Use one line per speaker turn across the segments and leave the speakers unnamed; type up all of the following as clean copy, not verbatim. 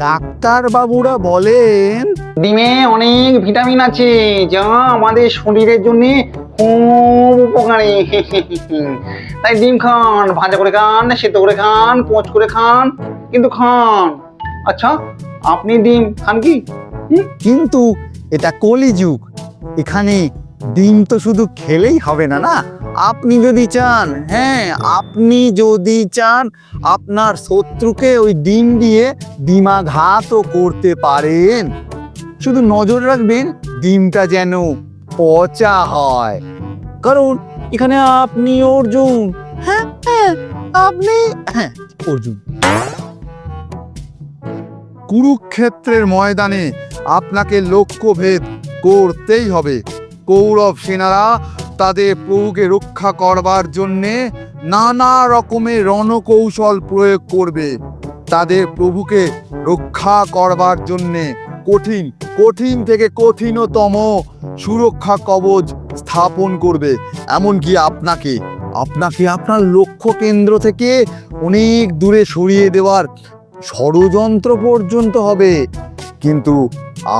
Doctor বাবুরা বলেন
ডিমে অনেক ভিটামিন আছে যা আমাদের শরীরের জন্য খুব উপকারী। তাই ডিম খান, ভাজা করে খান, সেদ্ধ করে খান, পোঁচ করে খান, কিন্তু খান। আচ্ছা, আপনি ডিম খান কি?
কিন্তু এটা কলিযুগ, এখানে ডিম তো শুধু খেলেই হবে না না। আপনি যদি চান, হ্যাঁ আপনি যদি চান আপনার শত্রুকে ওই ডিম দিয়ে ডিমাঘাতও করতে পারেন। শুধু নজর রাখবেন ডিমটা যেন পচা হয়, কারণ এখানে আপনি অর্জুন। হ্যাঁ হ্যাঁ আপনি, হ্যাঁ অর্জুন।
কুরুক্ষেত্রের ময়দানে আপনাকে লক্ষ্যভেদ করতেই হবে। কৌরব সেনারা তাদের প্রভুকে রক্ষা করবার জন্যে নানা রকমের রণকৌশল প্রয়োগ করবে। তাদের প্রভুকে রক্ষা করবার জন্যে কঠিন কঠিন থেকে কঠিনতম সুরক্ষা কবচ স্থাপন করবে। এমনকি আপনাকে আপনার লক্ষ্য কেন্দ্র থেকে অনেক দূরে সরিয়ে দেওয়ার ষড়যন্ত্র পর্যন্ত হবে। কিন্তু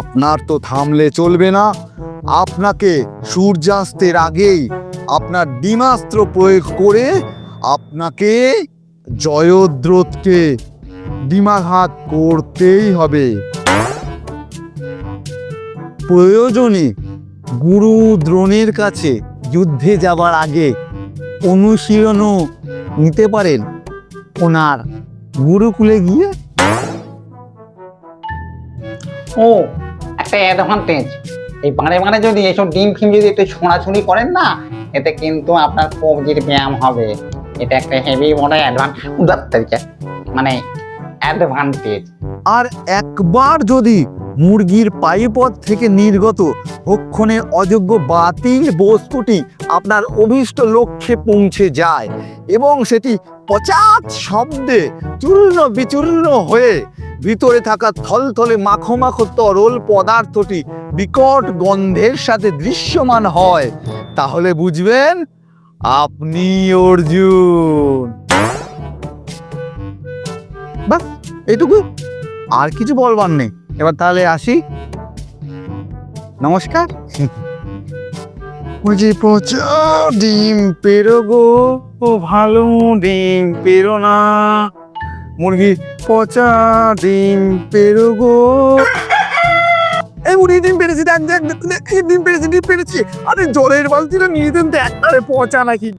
আপনার তো থামলে চলবে না। আপনাকে সূর্যাস্তের আগেই আপনার ডিমাস্ত্র প্রয়োগ করে আপনাকে জয়দ্রথকে ডিমাঘাত করতেই হবে।
প্রয়োজনে গুরু দ্রোণের কাছে যুদ্ধে যাবার আগে অনুশীলনও নিতে পারেন ওনার গুরুকুলে গিয়ে।
ও, একটা অ্যাডভান্টেজ। এই বারে বারে যদি এসব ডিম ফিম যদি একটু ছোঁড়াছুড়ি করেন না, এতে কিন্তু আপনার কবজির ব্যায়াম হবে। এটা একটা হেভি বড় অ্যাডভান্টেজ।
আর একবার যদি মুরগির পায়ুপথ থেকে নির্গত ভক্ষণের অযোগ্য বাতিল বস্তুটি আপনার অভীষ্ট লক্ষ্যে পৌঁছে যায় এবং সেটি পচাত শব্দে চূর্ণ বিচূর্ণ হয়ে ভিতরে থাকা থলথলে মাখো মাখো তরল পদার্থটি বিকট গন্ধের সাথে দৃশ্যমান হয়, তাহলে বুঝবেন আপনি অর্জুন। বাস এটুকু, আর কিছু বলবার নেই। এবার তাহলে আসি, নমস্কার।
ওই যে পচা ডিম
পেরো গো, ও ভালো ডিম পেরো না, মুরগি পচা ডিম পেরো গো। এই মুরগি ডিম পেরেছি, দেখ দেখ ডিম পেরেছি। আরে জলের বালতিটা নিয়ে দেন তো, একবারে পচা নাকি।